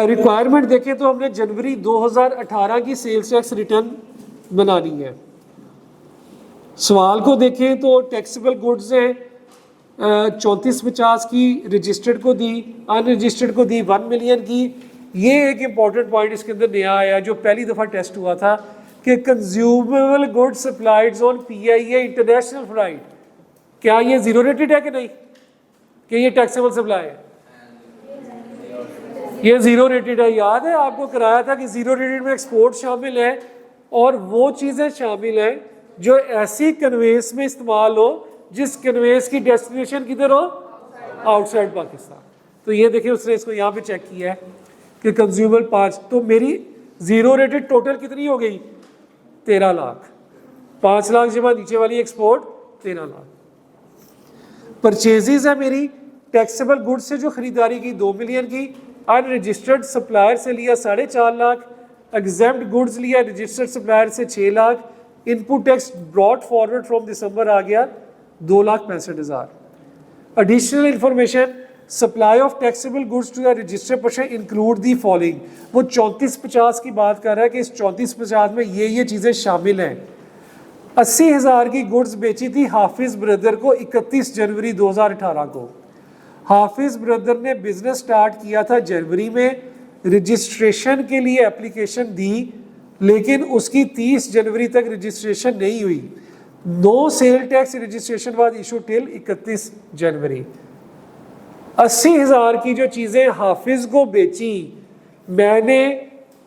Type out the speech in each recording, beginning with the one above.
Requirement देखें तो हमने जनवरी 2018 की सेल्स टैक्स रिटर्न बनानी है। सवाल को देखें तो टैक्सेबल गुड्स हैं 3450 की, रजिस्टर्ड को दी, अनरजिस्टर्ड को दी 1 मिलियन की। ये एक इंपॉर्टेंट पॉइंट इसके अंदर नया आया जो पहली दफ़ा टेस्ट हुआ था कि consumable goods supplied on PIA international flight, क्या ये जीरो रेटेड है कि नहीं, कि ये टैक्सेबल सप्लाई है? ये जीरो रेटेड है। याद है आपको कराया था कि जीरो रेटेड में एक्सपोर्ट शामिल है और वो चीज़ें शामिल हैं जो ऐसी कन्वेंस में इस्तेमाल हो जिस कन्वेंस की डेस्टिनेशन किधर हो, आउटसाइड पाकिस्तान। तो ये देखिए उसने इसको यहाँ पे चेक किया है कि कंज्यूमर 5, तो मेरी जीरो रेटेड टोटल कितनी हो गई 13 लाख, 5 लाख जमा नीचे वाली एक्सपोर्ट 13 लाख। परचेजेज है मेरी टैक्सेबल गुड्स से जो खरीदारी की 2 मिलियन की, अनरजिस्टर्ड सप्लायर से लिया 4.5 लाख, एग्जेम्प्ट गुड्स लिया रजिस्टर्ड सप्लायर से 6 lakh, input tax brought forward from December आ गया 2,65,000। Additional information supply of taxable goods to the registered person include the following. वो 3450 की बात कर रहा है कि इस 3450 में ये चीज़ें शामिल हैं। 80,000 की गुड्स बेची थी हाफिज ब्रदर को 31 जनवरी 2018 को। हाफिज ब्रदर ने बिजनेस स्टार्ट किया था जनवरी में, रजिस्ट्रेशन के लिए एप्लीकेशन दी लेकिन उसकी 30 जनवरी तक रजिस्ट्रेशन नहीं हुई। No sale tax registration was issue till 31 January. 80,000 की जो चीज़ें हाफिज को बेची मैंने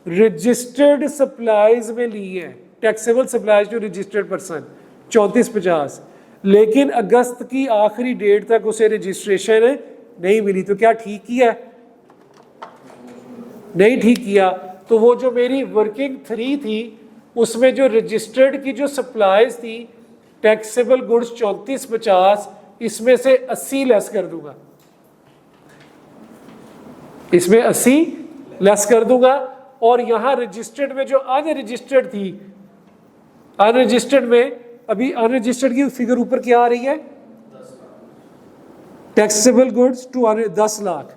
रजिस्टर्ड सप्लाईज में ली है, taxable supplies to registered person 3450, लेकिन अगस्त की आखिरी डेट तक उसे रजिस्ट्रेशन नहीं मिली। तो क्या ठीक किया? नहीं ठीक किया। तो वो जो मेरी वर्किंग 3 थी उसमें जो रजिस्टर्ड की जो सप्लाईज थी टैक्सेबल गुड्स 3450, इसमें से 80 लेस कर दूंगा, इसमें 80 लेस कर दूंगा। और यहां रजिस्टर्ड में जो अनरजिस्टर्ड थी, अनरजिस्टर्ड में अभी अनरजिस्टर्ड की फिगर ऊपर क्या आ रही है, taxable goods to 10 lakh.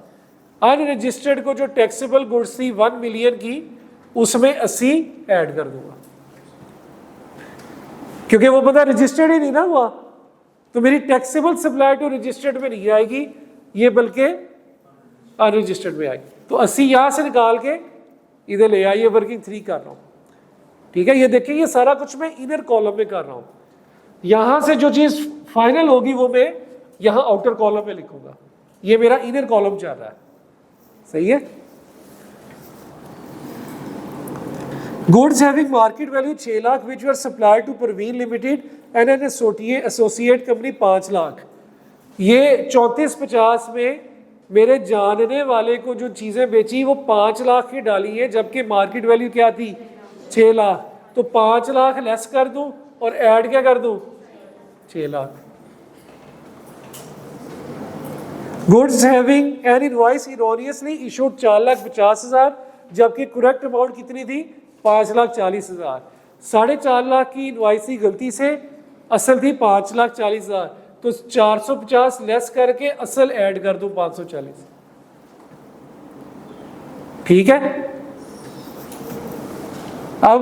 Unregistered को जो टैक्सेबल गुड्स थी 1 मिलियन की, उसमें 80 ऐड कर दूंगा क्योंकि वो पता रजिस्टर्ड ही नहीं ना हुआ, तो मेरी टैक्सेबल सप्लाई टू रजिस्टर्ड में नहीं आएगी, ये बल्कि अनरजिस्टर्ड में आएगी। तो 80 यहां से निकाल के इधर ले आइए, वर्किंग 3 कर रहा हूं, ठीक है। ये देखिए ये सारा कुछ मैं इनर कॉलम में कर रहा हूं। यहां से जो चीज फाइनल होगी वो मैं यहां आउटर कॉलम में लिखूंगा। ये मेरा इनर कॉलम चल रहा है, सही है। Goods having market value 6 lakh which were supplied to Parveen limited and an associate company 5 lakh. ये 3450 में मेरे जानने वाले को जो चीजें बेची वो 5 लाख की डाली है, जबकि मार्केट वैल्यू क्या थी 6 लाख। तो 5 लाख लेस कर दूं और ऐड क्या कर दूं 6 lakh. Goods having an invoice erroneously issued 4,50,000, जबकि करेक्ट अमाउंट कितनी थी 5,40,000। 4.5 लाख की इनवॉइस ही गलती से, असल थी 5,40,000। तो 450 लेस करके असल ऐड कर दूं 540, ठीक है। अब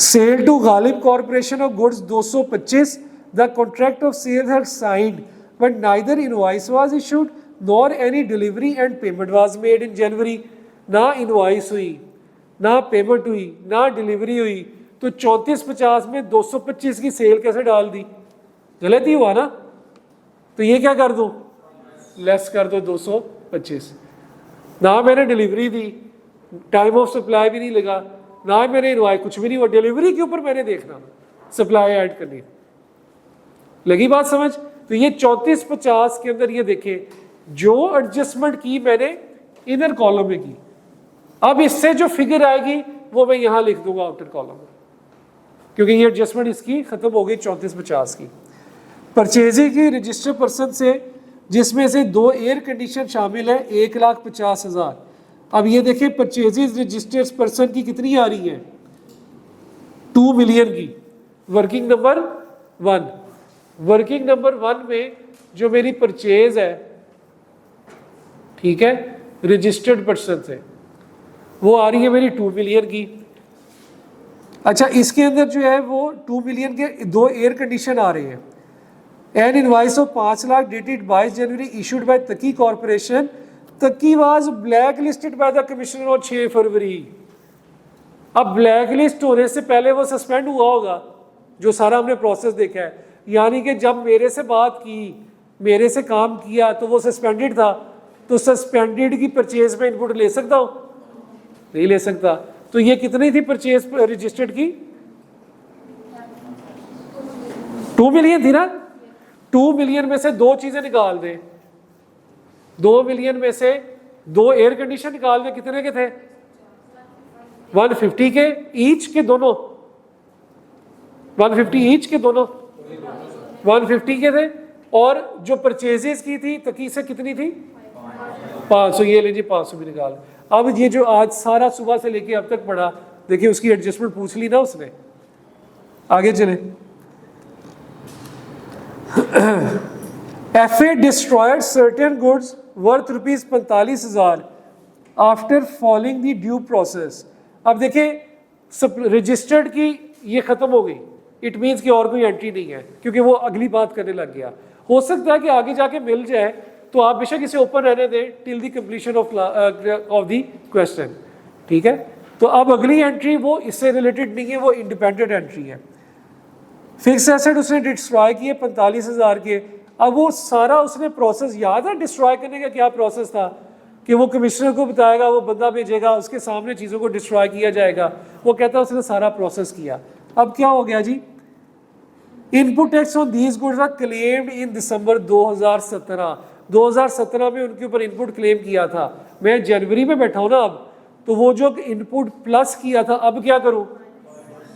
sale to Ghalib corporation of goods 225, the contract of sale had signed but neither invoice was issued nor any delivery and payment was made in January. ना इनवॉइस हुई, ना पेमेंट हुई, ना डिलीवरी हुई। तो 3450 में 225 की सेल कैसे डाल दी, गलत ही हुआ ना। तो ये क्या कर दूं, लेस कर दो 225। ना मैंने delivery the, time of supply भी नहीं लगा, ना मैंने इनवॉइस, कुछ भी नहीं हुआ। डिलीवरी के ऊपर मैंने देखना, सप्लाई ऐड करनी, लगी बात समझ। तो ये 3450 के अंदर ये देखें जो एडजस्टमेंट की मैंने इनर कॉलम में की। अब इससे जो फिगर आएगी वो मैं यहां लिख दूंगा आउटर कॉलम में, क्योंकि ये एडजस्टमेंट इसकी खत्म हो गई 3450 की। परचेजिंग की रजिस्टर्ड पर्सन से, जिसमें से 2 एयर कंडीशन शामिल है, 1,50,000। अब ये देखिए परचेजेज रजिस्टर्ड पर्सन की कितनी आ रही है 2 मिलियन की। वर्किंग नंबर 1, वर्किंग नंबर 1 में जो मेरी परचेज है, ठीक है, रजिस्टर्ड पर्सन से, वो आ रही है मेरी 2 मिलियन की। अच्छा, इसके अंदर जो है वो 2 मिलियन के 2 एयर कंडीशन आ रहे हैं। An invoice of 5 lakh dated 22 January issued by Taqi corporation, Taqi was black listed by the commissioner on 6 February. अब ब्लैक लिस्ट होने से पहले वो सस्पेंड हुआ होगा, जो सारा हमने प्रोसेस देखा है। यानी कि जब मेरे से बात की, मेरे से काम किया, तो वो सस्पेंडेड था, तो सस्पेंडेड की परचेज में इनपुट ले सकता हूँ? नहीं ले सकता। तो ये कितनी थी परचेज रजिस्टर्ड की? 2 मिलियन थी ना। 2 मिलियन में से 2 चीजें निकाल दें, 2 मिलियन में से 2 एयर कंडीशन निकाल दें, कितने के थे? 150 के ईच के दोनों, 150 ईच के दोनों 150 के थे। और जो परचेजेस की थी तकी से कितनी थी? 500। ये लीजिए 500 भी निकाल। अब ये जो आज सारा सुबह से लेके अब तक पढ़ा, देखिए उसकी एडजस्टमेंट पूछ ली ना उसने। आगे चले। FA destroyed certain goods worth rupees 45,000 after following the due process. अब देखिए रजिस्टर्ड की ये खत्म हो गई, इट मीन्स कि और कोई एंट्री नहीं है, क्योंकि वो अगली बात करने लग गया। हो सकता है कि आगे जाके मिल जाए, तो आप बेशक इसे ओपन रहने दें till the completion of the question, ठीक है। तो अब अगली एंट्री वो इससे रिलेटेड नहीं है, वो इंडिपेंडेंट एंट्री है। फिक्स एसेट उसने डिस्ट्रॉय किए 45,000 के। अब वो सारा उसने प्रोसेस याद है डिस्ट्रॉय करने का क्या प्रोसेस था? कि वो कमिश्नर को बताएगा, वो बंदा भेजेगा, उसके सामने चीज़ों को डिस्ट्रॉय किया जाएगा। वो कहता है उसने सारा प्रोसेस किया। अब क्या हो गया जी? Input tax on these goods are claimed in December 2017 में उनके ऊपर इनपुट क्लेम किया था। मैं जनवरी में बैठा हूँ ना अब, तो वो जो इनपुट प्लस किया था अब क्या करूँ?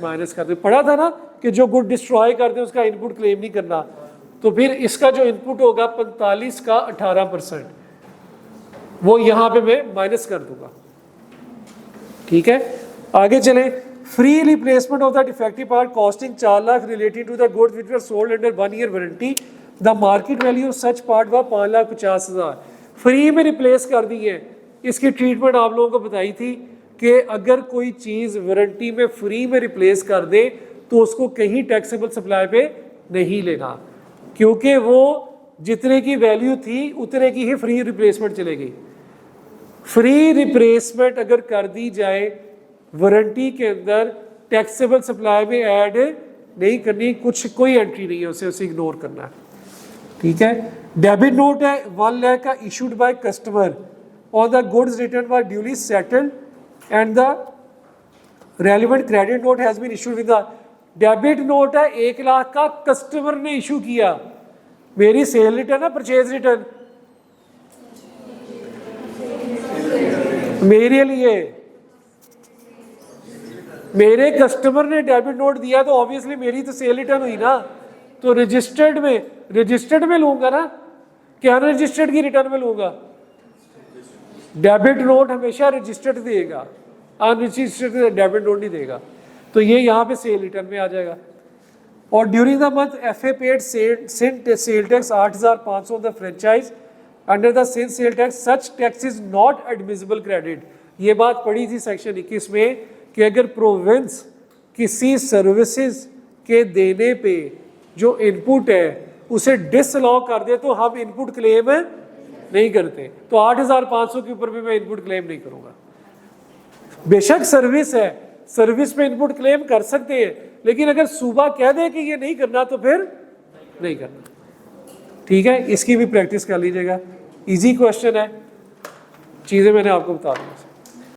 माइनस कर दे। पढ़ा था ना कि जो गुड डिस्ट्रॉय कर दे उसका इनपुट क्लेम नहीं करना। तो फिर इसका जो इनपुट होगा 45 का 18%, वो यहाँ पे मैं माइनस कर दूंगा, ठीक है। आगे चले। Free replacement of the defective part costing 4 lakh related to the goods which were sold under 1 year warranty. The market value of such part was 5,50,000। Free में रिप्लेस कर दी है। इसकी ट्रीटमेंट आप लोगों को बताई थी कि अगर कोई चीज़ वारंटी में फ्री में रिप्लेस कर दे तो उसको कहीं टैक्सेबल सप्लाई पे नहीं लेना, क्योंकि वो जितने की वैल्यू थी उतने की ही फ्री रिप्लेसमेंट चलेगी। फ्री रिप्लेसमेंट अगर कर दी जाए वारंटी के अंदर, टैक्सेबल सप्लाई में ऐड नहीं करनी, कोई एंट्री नहीं है, उसे इग्नोर करना है, ठीक है। डेबिट नोट है 1 लाख का इशूड बाय कस्टमर और the goods return were duly settled and the relevant credit note has been issued with the. Debit note है 1 लाख का, कस्टमर ने इशू किया। मेरी सेल रिटर्न है परचेज रिटर्न मेरे लिए, मेरे कस्टमर ने डेबिट नोट दिया तो ऑब्वियसली मेरी तो सेल रिटर्न हुई ना। तो रजिस्टर्ड में लूंगा ना, क्या रजिस्टर्ड की रिटर्न में लूंगा? डेबिट नोट हमेशा रजिस्टर्ड देगा, अनरजिस्टर्ड डेबिट नोट नहीं देगा। तो ये यहाँ पे सेल रिटर्न में आ जाएगा। और during the month FA paid sale tax 8,500 on the franchise under the sale tax, such tax is not admissible credit. ये बात पढ़ी थी सेक्शन 21 में कि अगर प्रोविंस किसी सर्विसेज के देने पे जो इनपुट है उसे डिसअलाउ कर दे तो हम इनपुट क्लेम नहीं करते। तो 8,500 के ऊपर भी मैं इनपुट क्लेम नहीं करूंगा। बेशक सर्विस है, सर्विस पे इनपुट क्लेम कर सकते हैं, लेकिन अगर सूबा कह दे कि ये नहीं करना तो फिर नहीं करना, ठीक है। इसकी भी प्रैक्टिस कर लीजिएगा, इजी क्वेश्चन है, चीज़ें मैंने आपको बता दी।